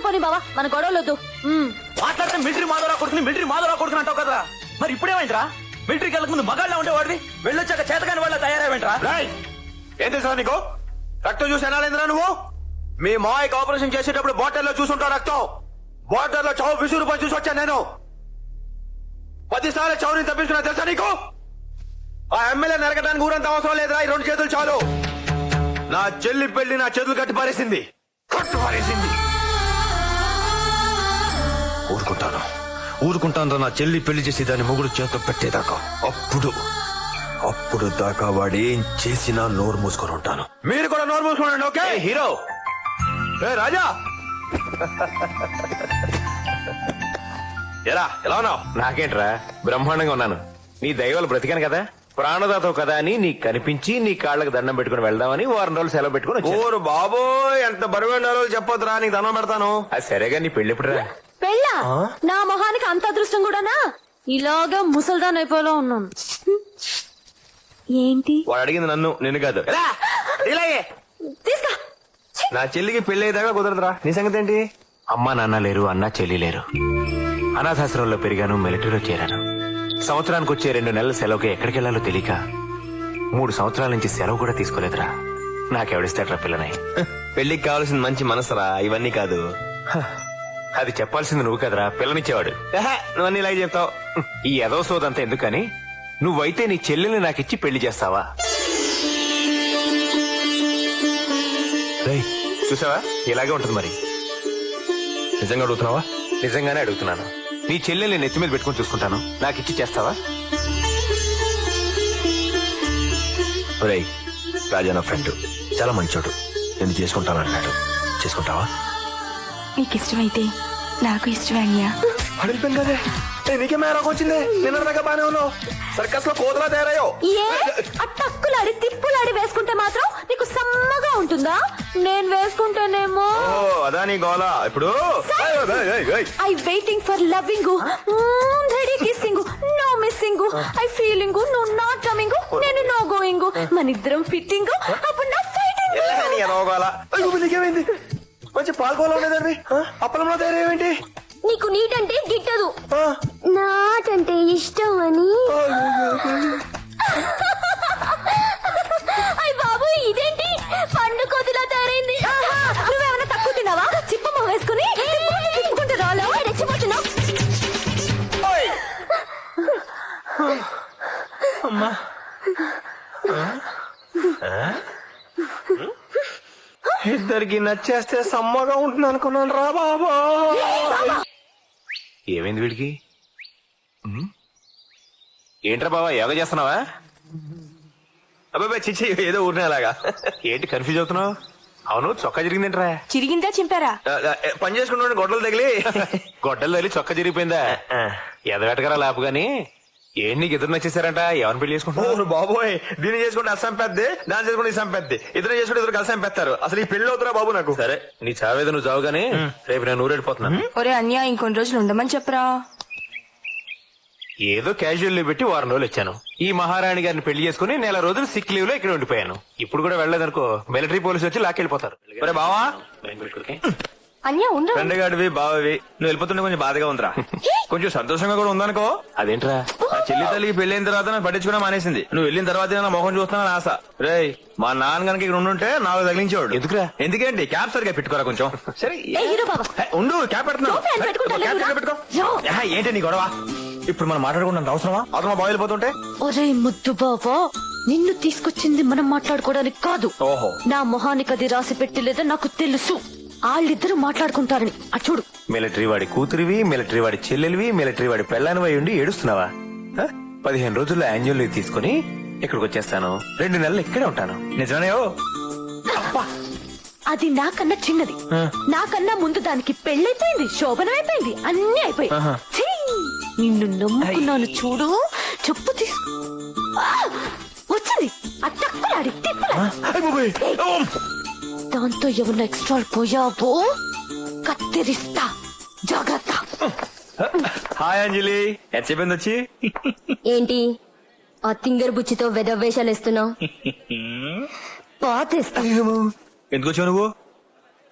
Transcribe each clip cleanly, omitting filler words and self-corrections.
పోనీ బావా మన గొడవలొద్దు. మాట్లాడితే మిలిటరీ మాధవరావు కొడుకుని అంటావు కదా, మరి ఇప్పుడేమైందిరా? మిలిటరీకి వెళ్ళక ముందు మగాళ్ళ ఉండేవాడివి, వెళ్ళొచ్చాక చేతకాని వాళ్ళ తయారైవేంట్రా? ఏం తెలుసా నీకు? రక్తం చూసి ఎనాలేంద్రా నువ్వు? మీ మాయకి ఆపరేషన్ చేసేటప్పుడు బాటిల్లో చూసుంటావు రక్తం. బాటిల్లో చావు విసురు పని చూసి వచ్చాను నేను. 10 సార్లు చావుని తప్పించుకున్నా తెలుసా నీకు? ఆ ఎమ్మెల్యే నరకడానికి ఊరంత అవసరం లేదురా, ఈ 2 చేతులు చాలు. నా చెల్లి పెళ్లి నా చేతులు కట్టి పారేసింది. ఊరుకుంటాను నా చెల్లి పెళ్లి చేసి దాన్ని మొగుడు చేత పెట్టేదాకా. అప్పుడు దాకా వాడు ఏం చేసినా నోరు మూసుకొని ఉంటాను. మీరు కూడా నోరు మూసుకోండి. Okay hero? ఏ రాజా, ఎలా ఉన్నావు? నాకేంట్రా, బ్రహ్మాండంగా ఉన్నాను. నీ దైవాలు బ్రతికాను కదా, ప్రాణదాతవు కదా అని నీకు కనిపించి నీ కాళ్ళకి దండం పెట్టుకుని వెళ్దామని 1 వారం రోజులు సెలవు పెట్టుకుని వచ్చాను. ఓరు బాబోయ్, ఎంత బరువైన రోజులు చెప్పొద్దురా, నీకు దండం పెడతాను. అది సరేగా, నీ పెళ్లి ఎప్పుడురా? పెళ్ళా? నా మొహానికి అంత అదృష్టం కూడానా? ఇలాగా ముసల్దాన్ అయిపోయేలా ఉన్నాను. ఏంటి వాడు అడిగింది నన్ను, నిన్ను కాదు. తీసుకా. నా చెల్లికి పెళ్లి అయ్యేదాకా కుదరదురా. నీ సంగతి ఏంటి? అమ్మా నాన్న లేరు, అన్నా చెల్లి లేరు. అనాథాశ్రమంలో పెరిగాను, మిలిటరీలో చేరాను. సంవత్సరానికి వచ్చే 2 నెలల సెలవుకి ఎక్కడికి వెళ్లాలో తెలియక 3 సంవత్సరాల నుంచి సెలవు కూడా తీసుకోలేదురా. నాకెవడిస్తాడ్రా పిల్లని? పెళ్లికి కావాల్సిన మంచి మనసురా, ఇవన్నీ కాదు. అది చెప్పాల్సింది నువ్వు కదరా, పిల్లనిచ్చేవాడు. నువ్వు అన్ని ఇలాగే చెప్తావు. ఈ ఎదవ సోదంతా ఎందుకని నువ్వైతే నీ చెల్లెల్ని నాకిచ్చి పెళ్లి చేస్తావా? చూసావా, ఇలాగే ఉంటుంది మరి. నిజంగా అడుగుతున్నావా? నిజంగానే అడుగుతున్నాను. నీ చెల్లెల్ని నెత్తి మీద పెట్టుకుని చూసుకుంటాను, నాకిచ్చి చేస్తావా? రాజా నా ఫ్రెండ్, చాలా మంచోడు, నేను చేసుకుంటాను అన్నాడు. చేసుకుంటావా? నీకు ఇష్టమైతే నాకు ఇష్టమే అన్యా. అడిగిపోయింది కదే, నీకే మేరకు వచ్చింది. నిన్న దాకా బానే ఉన్నావు, సర్కస్ లో కోతలా తయారయ్యో. టక్కులాడి తిప్పులాడి వేసుకుంటే మాత్రం నీకు సమ్మగా ఉంటుందా? నేను వేసుకుంటేనేమో. అదా నీ గోలా. ఇప్పుడు I waiting for loving, ready kissing, no missing, I feeling, నువ్వు నాట్ కమింగ్, నేను నో గోయింగ్, మన ఇద్దరం ఫిట్టింగ్, అప్పుడు నా ఫైటింగ్. నీకేమైంది? మంచి పాల్గొలో ఉండేదండి, అప్పలంలో తయారేంటి? నీకు నీట్ అంటే గిట్టదు, నాట్ అంటే ఇష్టం అని. అయ్య బాబు, ఇదేంటి పండు కొద్దిలా తయారైంది? నువ్వేమన్నా తక్కువ తిన్నావా? చిప్పమ్మ వేసుకుని తిప్పుకుంటే రాలో రెచ్చిపోతున్నావు. ఇద్దరికి నచ్చేస్తే సమ్మగా ఉంటుంది అనుకున్నాను రా బాబా. ఏమైంది వీడికి? ఏంట్రా బాబా, యోగా చేస్తున్నావా? అబ్బాయి చిచ్చి, ఏదో ఊరినేలాగా. ఏంటి కన్ఫ్యూజ్ అవుతున్నావు? అవును, చొక్కా జరిగిందేంట్రా? చిరిగిందా చింపారా? పని చేసుకుంటూ గొడ్డలు తగిలి గొడ్డలు తగిలి చొక్కా జరిగిపోయిందా? ఎదగట్టగరా లేపు గాని. ఏంటి నీకు ఇద్దరు నచ్చేసారంట? ఎవరిని పెళ్లి చేసుకుంటున్నావు? బాబోయ్, దీన్ని చేసుకుంటే అస్సాం పెద్ద, దాన్ని చేసుకుంటే ఇసాం పెద్ద, ఇద్దరు చేసుకుంటే ఇద్దరు కలిసాం పెడతారు. అసలు ఈ పెళ్లి అవుతురా బాబు నాకు. సరే, నీ చావేదో నువ్వు చావు గానీ రేపు నేను ఊరెళ్ళిపోతున్నా. ఒరే అన్యా, ఇంకొన్ని రోజులు ఉండమని చెప్పరా. ఏదో క్యాజువల్ లీవ్ పెట్టి 1 వారం రోజులు ఇచ్చాను. ఈ మహారాణి గారిని పెళ్లి చేసుకుని 1 నెల రోజులు సిక్ లీవ్ లో ఇక్కడ ఉండిపోయాను. ఇప్పుడు కూడా వెళ్ళలేదనుకో, మిలిటరీ పోలీసు వచ్చి లాక్కెళ్ళిపోతారు. బావా, అన్యా ఉండు. ఫ్రెండ్ గాడివి బావవి, నువ్వు వెళ్ళిపోతుంటే కొంచెం బాధగా ఉందిరా. కొంచెం సంతోషంగా కూడా ఉందనుకో. అదేంట్రా? నా చెల్లి తల్లికి పెళ్లిన తర్వాత నన్ను పట్టించుకున్నా మానేసింది. నువ్వు వెళ్ళిన తర్వాత నా మొహం చూస్తానని ఆశ. రేయ్, మా నాన్న గనక ఇక్కడ ఉండుంటే నాకు తగిలించేవాడు. ఎందుకురా? ఎందుకేంటి? క్యాప్ సరిగా పెట్టుకోరా కొంచెం. సరే ఉండు, క్యాప్ నువ్వు fan పెట్టుకుంటా పెట్టుకో. యో. ఏంటి నీ గొడవ? ఇప్పుడు మనం మాట్లాడుకుంటాం అవసరమా? అవసరమా బాగా వెళ్ళిపోతుంటే? ఒరే ముద్దు బాబా, నిన్ను తీసుకొచ్చింది మనం మాట్లాడుకోవడానికి కాదు. ఓహో, నా మొహానికి అది రాసి పెట్టలేదో నాకు తెలుసు. వాళ్ళిద్దరూ మాట్లాడుకుంటారని. చూడు, మిలిటరీ వాడి కూతురివి, మిలిటరీ వాడి చెల్లెలివి, మిలిటరీ వాడి పెళ్ళానివై ఉండి ఏడుస్తున్నావా? 15 రోజుల్లో యాన్యువల్ లీవ్ తీసుకుని ఇక్కడికి వచ్చేస్తాను. 2 నెలలు ఇక్కడే ఉంటాను. నిజమనే? అది నాకన్నా చిన్నది. నాకన్నా ముందు దానికి పెళ్ళైపోయింది, శోభనం అయిపోయింది, అన్ని అయిపోయి. నిన్ను నమ్ముకున్నాను చూడు. చెప్పు తీసుకో. వచ్చింది అట్టక్కులాడి తిప్పలాడి. దాంతో ఏమన్నా ఎక్స్ట్రా పోయావో కత్తిరిస్తా, జాగ్రత్త. హాయ్ అంజలి, ఎంత చెప్పింది వచ్చి? ఏంటి ఆ తింగర్ బుచ్చితో వెదవేషాలు వేస్తున్నావు? పాతేస్తా. ఎందుకు వచ్చావు నువ్వు?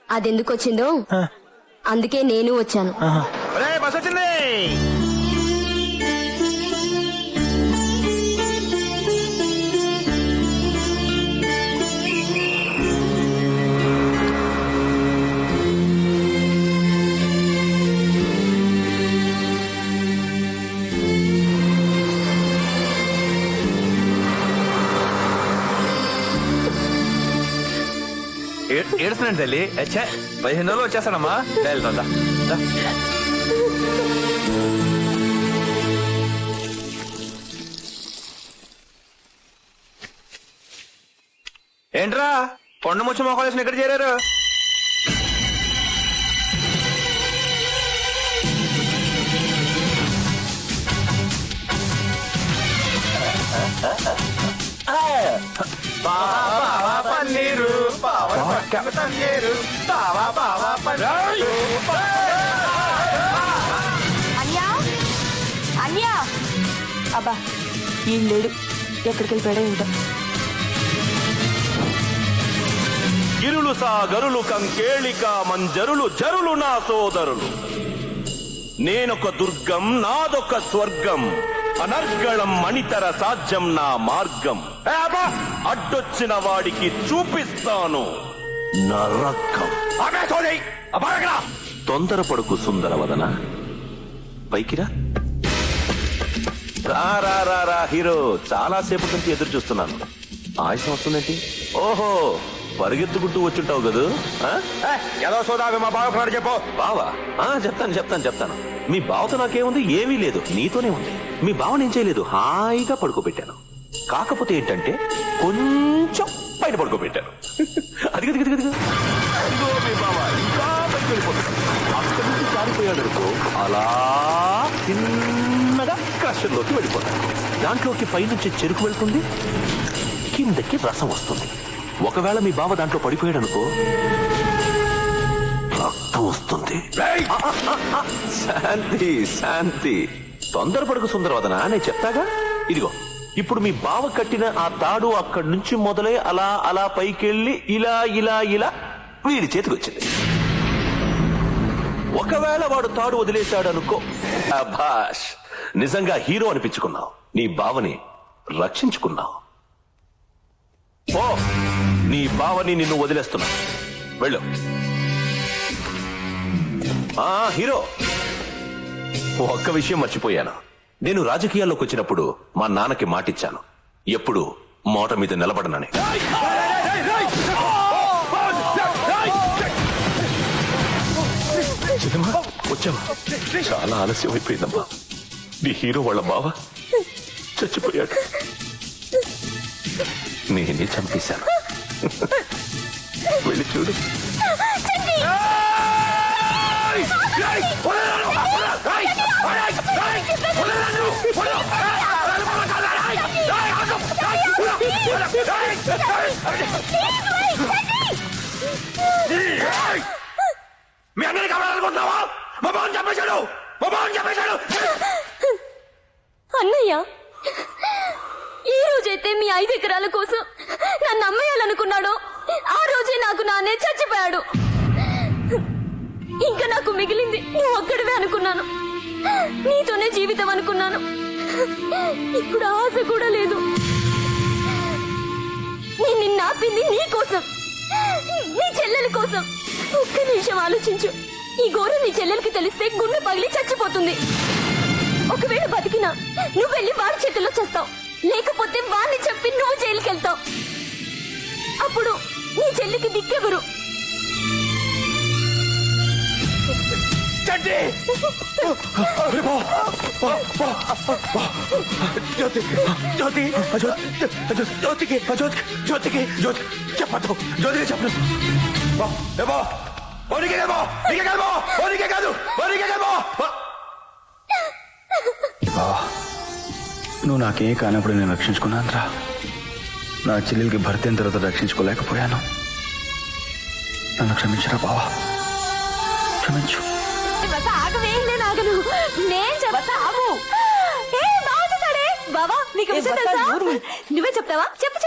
అదెందుకు వచ్చిందో అందుకే నేను వచ్చాను. బస్ వచ్చింది. ఏడుస్తున్నాను తల్లి 15 రోజులు వచ్చేస్తానమ్మా. వెళ్తా ఏంట్రా కొండ ముచ్చి మోకాలేసిన ఎక్కడ చేరారు? పన్నీరు అన్యా అన్యా అబ్బా ఈ లేడు ఎక్కడికి వెళ్ళిపోయాడో ఏంటో. గిరులు సాగరులు కంకేళిక మంజరులు జరులు నా సోదరులు. నేనొక దుర్గం నాదొక స్వర్గం, అనర్గళం మణితర సాధ్యం నా మార్గం. అడ్డొచ్చిన వాడికి చూపిస్తాను నరకం. తొందరపడుకు సుందరవదన, పైకిరా. రా రా రా రా హీరో, చాలా సేపటి నుంచి ఎదురు చూస్తున్నాను. ఆయుషం వస్తుందేంటి? ఓహో, పరిగెత్తుకుంటూ వచ్చుంటావు కదూ. ఏదో సోదావి మా బావకున్నాడు చెప్పు. బావా? చెప్తాను. మీ బావతో నాకేముంది? ఏమీ లేదు, నీతోనే ఉంది. మీ బావనేం చేయలేదు, హాయిగా పడుకోబెట్టాను. కాకపోతే ఏంటంటే కొంచెం పైన పడుకోబెట్టాను. అదిగో మీ బావ ఇంకా పైకి వెళ్ళిపోతాడు. అక్కడి నుంచి జారిపోయాడు అనుకో, అలా చిన్నగా క్రషర్లోకి వెళ్ళిపోతాడు. దాంట్లోకి పైనుంచి చెరుకు వెళ్తుంది, కిందకి రసం వస్తుంది. ఒకవేళ మీ బావ దాంట్లో పడిపోయాడు అనుకో, రక్తం వస్తుంది. శాంతి తొందరపడకు సుందరవదన, నేను చెప్తాగా. ఇదిగో ఇప్పుడు మీ బావ కట్టిన ఆ తాడు అక్కడి నుంచి మొదలై అలా అలా పైకెళ్ళి ఇలా వీడి చేతికి వచ్చింది. ఒకవేళ వాడు తాడు వదిలేశాడు అనుకో, అభాష్, నిజంగా హీరో అనిపించుకున్నావు. నీ బావని రక్షించుకున్నావు. ఓ, నీ బావని నిన్ను వదిలేస్తున్నా, వెళ్ళు. హీరో, ఒక్క విషయం మర్చిపోయాను. నేను రాజకీయాల్లోకి వచ్చినప్పుడు మా నాన్నకి మాటిచ్చాను, ఎప్పుడు మోట మీద నిలబడనని. వచ్చావా? చాలా ఆలస్యం అయిపోయిందమ్మా. నీ హీరో వాళ్ళ బావ చచ్చిపోయాడు. నేనే చంపేశాను. వెళ్ళి చూడు. మీ అందరికీ కావాలనుకుంటున్నావా? మా బావని చంపేశాడు. అన్నయ్య, ఈ రోజైతే మీ 5 ఎకరాల కోసం నన్ను అమ్మేయాలనుకున్నాడో ఆ రోజే నాకు నాన్నే చచ్చిపోయాడు. ఇంకా నాకు మిగిలింది నువ్వు ఒక్కడివే అనుకున్నాను. నీతోనే జీవితం అనుకున్నాను. ఇప్పుడు ఆశ కూడా లేదు. నేను నిన్ను ఆపింది నీ కోసం, నీ చెల్లెలి కోసం. ఒక్క నిమిషం ఆలోచించు. ఈ ఘోరం నీ చెల్లెలికి తెలిస్తే గుండె పగిలి చచ్చిపోతుంది. ఒకవేళ బతికినా నువ్వు వెళ్ళి వాడి చేతుల్లో చేస్తావు, లేకపోతే వాడిని చెప్పి నువ్వు జైలుకి వెళ్తావు. అప్పుడు నీ చెల్లికి దిక్కెవరు? నువ్వు నాకేం కానప్పుడు నేను రక్షించుకున్నానురా. నా చెల్లెలకి భర్త అయిన తర్వాత రక్షించుకోలేకపోయాను. నన్ను క్షమించరా బావా, క్షమించు. బావా, నీకు విషయం తెలుసా? నువ్వే చెప్తావా? చెప్పు.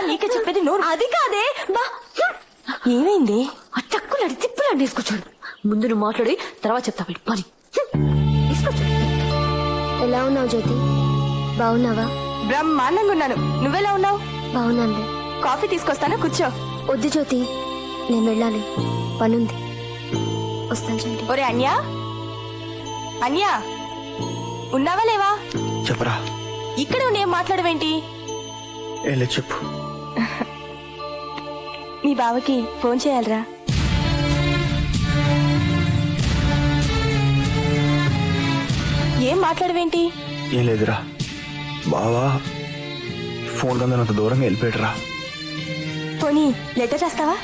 నీకే చెప్పేది నోరు. అది కాదే. ఏమైంది? ఆ చక్కులాడి తిప్పులాడి తీసుకొచ్చాడు. ముందు నువ్వు మాట్లాడి తర్వాత చెప్తా వీడి పని తీసుకొచ్చు. ఎలా ఉన్నావు జ్యోతి? బాగున్నావా? బ్రహ్మాండంగా ఉన్నాను. నువ్వెలా ఉన్నావు? బాగున్నానులే. కాఫీ తీసుకొస్తాను, కూర్చో. వద్దు జ్యోతి, నేను వెళ్ళాలి, పనుంది. వస్తాను చంటి. ఒరే అన్యా, అన్యా ఉన్నావా లేవా? చెప్పరా. ఇక్కడ ఉండి ఏం మాట్లాడవేంటి? ఏం లేదు, చెప్పు. మీ బావకి ఫోన్ చేయాలరా. ఏం మాట్లాడవేంటి? ఏం లేదురా, బావా ఫోన్ కంద అంత దూరంగా వెళ్ళిపోయాడురా. పోనీ లెటర్ రాస్తావా?